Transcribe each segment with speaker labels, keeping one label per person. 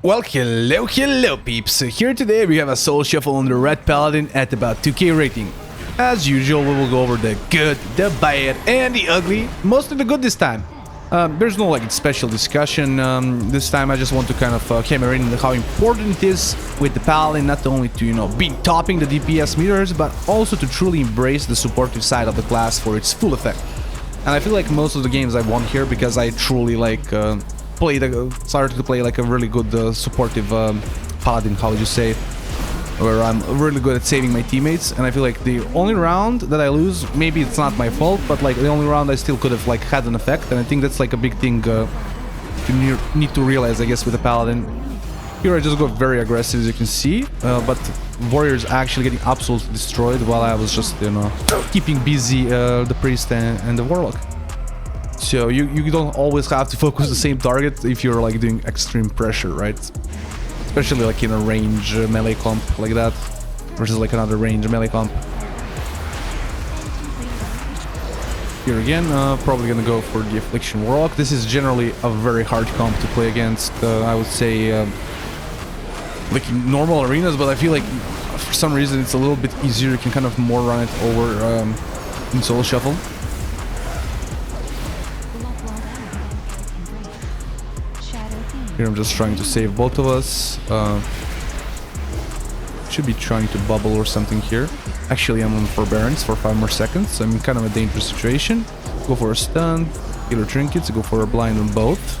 Speaker 1: Well, hello peeps. Here today we have a soul shuffle on the red paladin at about 2k rating. As usual, we will go over the good, the bad, and the ugly. Mostly the good this time. There's no special discussion. This time I just want to kind of hammer in how important it is with the paladin, not only to be topping the DPS meters, but also to truly embrace the supportive side of the class for its full effect. And I feel like most of the games I won here because I truly started to play like a really good supportive paladin, how would you say, where I'm really good at saving my teammates. And I feel like the only round that I lose, maybe it's not my fault, but like the only round I still could have had an effect. And I think that's like a big thing you need to realize, I guess, with the paladin. Here I just go very aggressive, as you can see, but warriors actually getting absolutely destroyed while I was just keeping busy the priest and the warlock. So you don't always have to focus the same target if you're like doing extreme pressure, right? Especially like in a range melee comp like that versus like another range melee comp. Here again, probably gonna go for the affliction warlock. This is generally a very hard comp to play against, I would say, like in normal arenas, but I feel like for some reason it's a little bit easier. You can kind of more run it over in soul shuffle. Here I'm just trying to save both of us. Should be trying to bubble or something here. Actually, I'm on forbearance for 5 more seconds, so I'm in kind of a dangerous situation. Go for a stun, healer trinkets, go for a blind on both.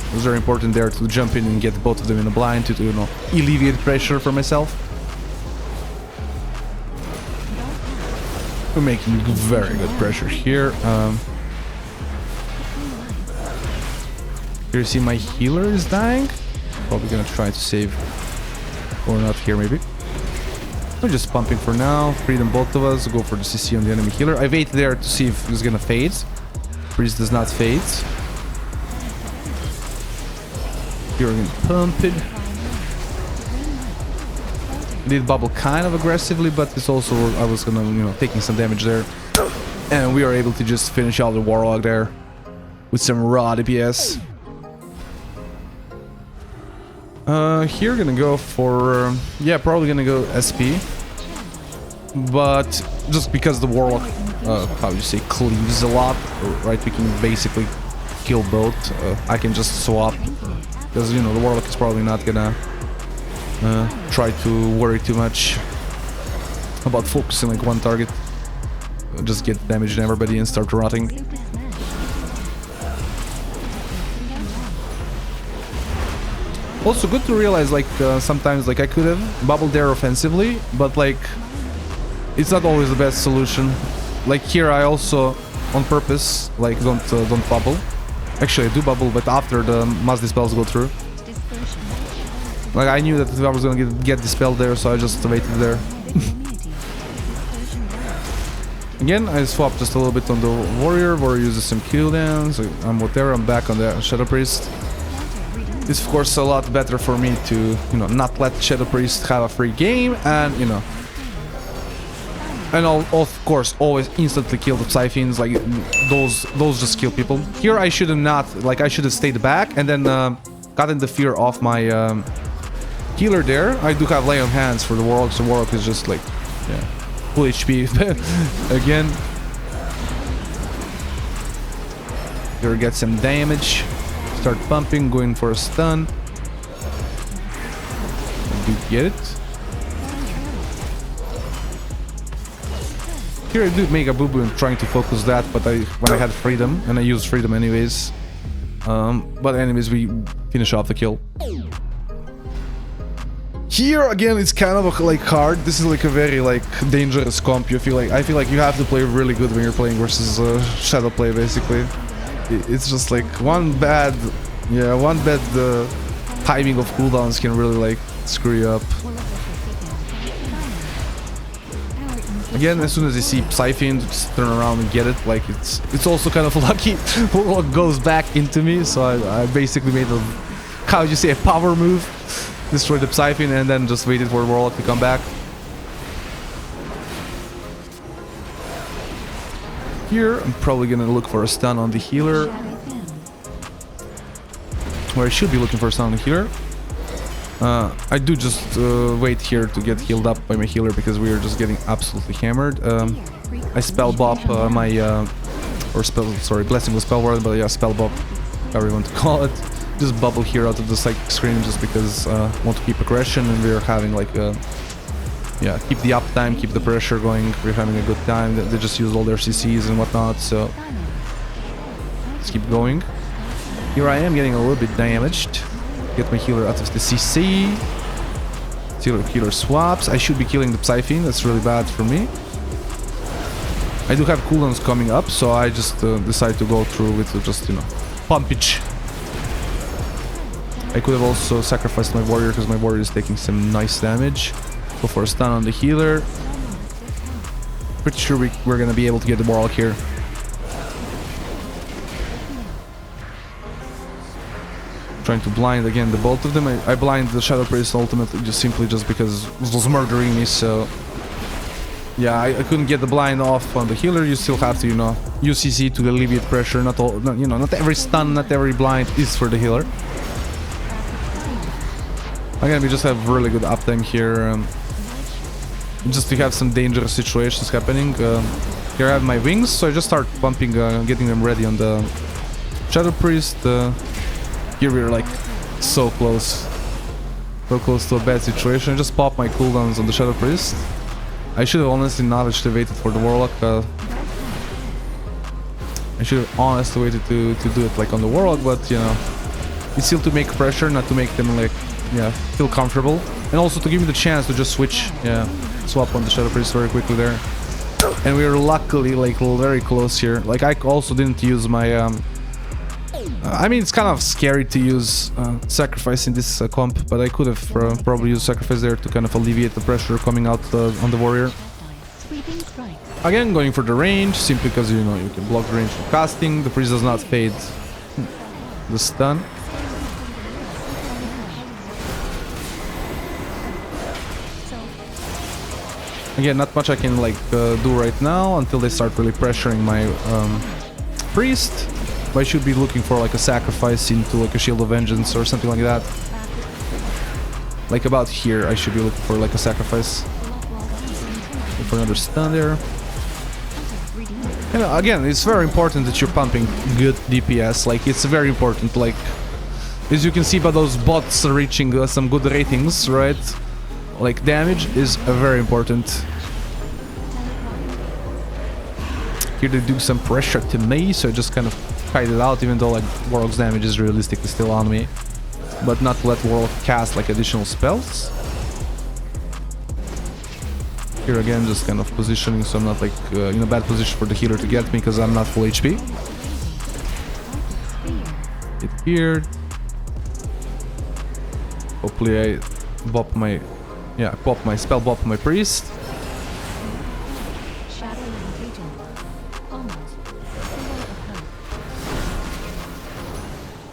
Speaker 1: It was very important there to jump in and get both of them in a blind to alleviate pressure for myself. We're making very good pressure here. Here you see my healer is dying. Probably gonna try to save, or not here maybe. We're just pumping for now. Freedom both of us. Go for the CC on the enemy healer. I wait there to see if he's gonna fade. Priest does not fade. Here we're gonna pump it. I did bubble kind of aggressively, but it's also I was gonna taking some damage there, and we are able to just finish out the warlock there with some raw DPS. Here gonna go for probably gonna go SP, but just because the warlock how do you say, cleaves a lot, right? We can basically kill both. I can just swap because the warlock is probably not gonna try to worry too much about focusing like one target. Just get damage on everybody and start rotting. Also good to realize sometimes I could have bubbled there offensively, but it's not always the best solution. Like here I also on purpose don't bubble. Actually I do bubble, but after the mass dispels go through. Like I knew that I was gonna get dispelled there, so I just waited there. Again, I swapped just a little bit on the warrior. Warrior uses some cooldowns. I'm whatever. I'm back on the shadow priest. It's of course a lot better for me to not let Shadow Priest have a free game, and and I'll of course always instantly kill the Psyfiends. Like those just kill people. Here I should have not, I should have stayed back and then gotten the fear off my healer there. I do have lay on hands for the warlock, so warlock is just full HP again. Here get some damage. Start pumping, going for a stun. I do get it. Here I do make a boo-boo and trying to focus that, but when I had freedom, and I used freedom anyways. But anyways, we finish off the kill. Here again, it's kind of hard. This is a very dangerous comp. I feel like you have to play really good when you're playing versus shadow play basically. It's just one bad timing of cooldowns can really screw you up. Again, as soon as I see Psyfiend, just turn around and get it. It's also kind of lucky. Warlock goes back into me, so I basically made a, how would you say, a power move. Destroyed the Psyfiend and then just waited for the Warlock to come back. Here, I'm probably gonna look for a stun on the healer. where I should be looking for a stun on the healer. I do just wait here to get healed up by my healer because we are just getting absolutely hammered. I spell bop my blessing with spell ward, but yeah, spell bop, however you want to call it. Just bubble here out of the psychic screen just because I want to keep aggression, and we're having like yeah, keep the uptime, keep the pressure going. We're having a good time. They just use all their CCs and whatnot, so let's keep going. Here I am getting a little bit damaged. Get my healer out of the CC. Healer swaps. I should be killing the Psyphene. That's really bad for me. I do have cooldowns coming up, so I just decide to go through with just, you know, pumpage. I could have also sacrificed my warrior because my warrior is taking some nice damage. Go for a stun on the healer. Pretty sure we're gonna be able to get the warlock here. Trying to blind again the both of them. I blind the Shadow Priest ultimately simply because it was murdering me, so yeah, I couldn't get the blind off on the healer. You still have to, you know, use CC to alleviate pressure. Not all, you know, not every stun, not every blind is for the healer. Again, we just have really good uptime here. Just to have some dangerous situations happening. Here I have my wings, so I just start pumping, getting them ready on the Shadow Priest. Here we're like so close to a bad situation. I just pop my cooldowns on the Shadow Priest. I should have honestly not actually waited for the Warlock. I should have honestly waited to do it like on the Warlock, but you know, it's still to make pressure, not to make them like, yeah, feel comfortable, and also to give me the chance to just switch, yeah, swap on the Shadow Priest very quickly there. And we are luckily like very close here. Like I also didn't use my I mean, it's kind of scary to use sacrifice in this comp, but I could have probably used sacrifice there to kind of alleviate the pressure coming out on the warrior. Again, going for the range, simply because, you know, you can block the range from casting. The priest does not fade the stun. Again, not much I can like do right now until they start really pressuring my priest. I should be looking for like a sacrifice into like a Shield of Vengeance or something like that. Like about here, I should be looking for like a sacrifice. Look for another stun there. And again, it's very important that you're pumping good DPS. Like, it's very important. Like, as you can see by those bots reaching some good ratings, right? Like, damage is very important. Here they do some pressure to me, so I just kind of kite it out, even though like Warlock's damage is realistically still on me. But not let Warlock cast like additional spells. Here again, just kind of positioning, so I'm not like in a bad position for the healer to get me, because I'm not full HP. Get here. Hopefully I bop my... yeah, pop my spell bop my priest.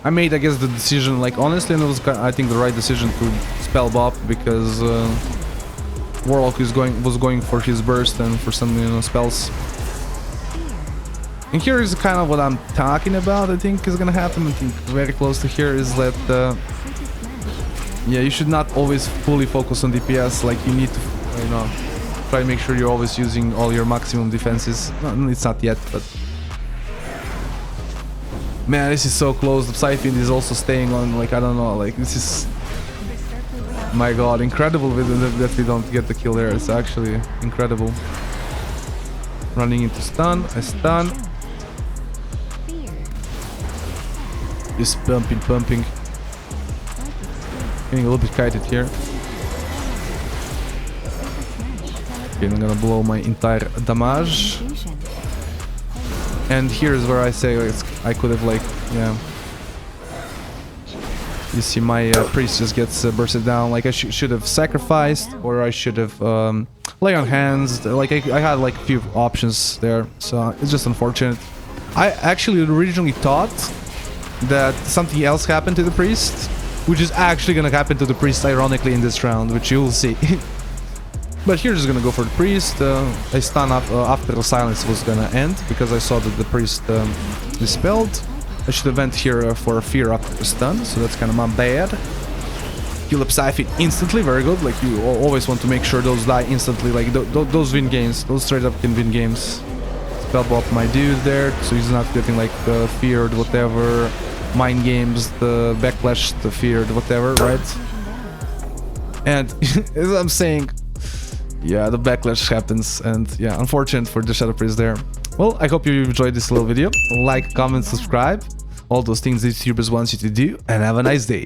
Speaker 1: I made, I guess, the decision, like, honestly, and it was, I think, the right decision to spell bop, because Warlock was going for his burst and for some, you know, spells. And here is kind of what I'm talking about, I think, is gonna happen. I think very close to here is that, yeah, you should not always fully focus on DPS. Like, you need to, you know, try to make sure you're always using all your maximum defenses. No, it's not yet, but... man, this is so close. The Psyphene is also staying on, like, I don't know, like, this is... my god, incredible that we don't get the kill there. It's actually incredible. Running into stun, I stun. Just pumping. Getting a little bit kited here. Okay, I'm gonna blow my entire damage. And here's where I say I could have, like, yeah. You see my priest just gets bursted down. Like, I should have sacrificed, or I should have lay on hands. Like, I had like a few options there, so it's just unfortunate. I actually originally thought that something else happened to the priest, which is actually gonna happen to the priest ironically in this round, which you'll see. But here just gonna go for the priest. I stun up after the silence was gonna end, because I saw that the priest dispelled. I should have went here for a fear after the stun, so that's kind of my bad. heal up Siphon instantly, very good. Like, you always want to make sure those die instantly. Like, those win games. Those straight up can win games. Spell bop my dude there, so he's not getting, like, feared, whatever. Mind games, the backlash, the feared, whatever, right? And, as I'm saying, yeah, the backlash happens, and yeah, unfortunate for the Shadow Priest there. Well, I hope you enjoyed this little video. Like, comment, subscribe. All those things these YouTubers want you to do, and have a nice day.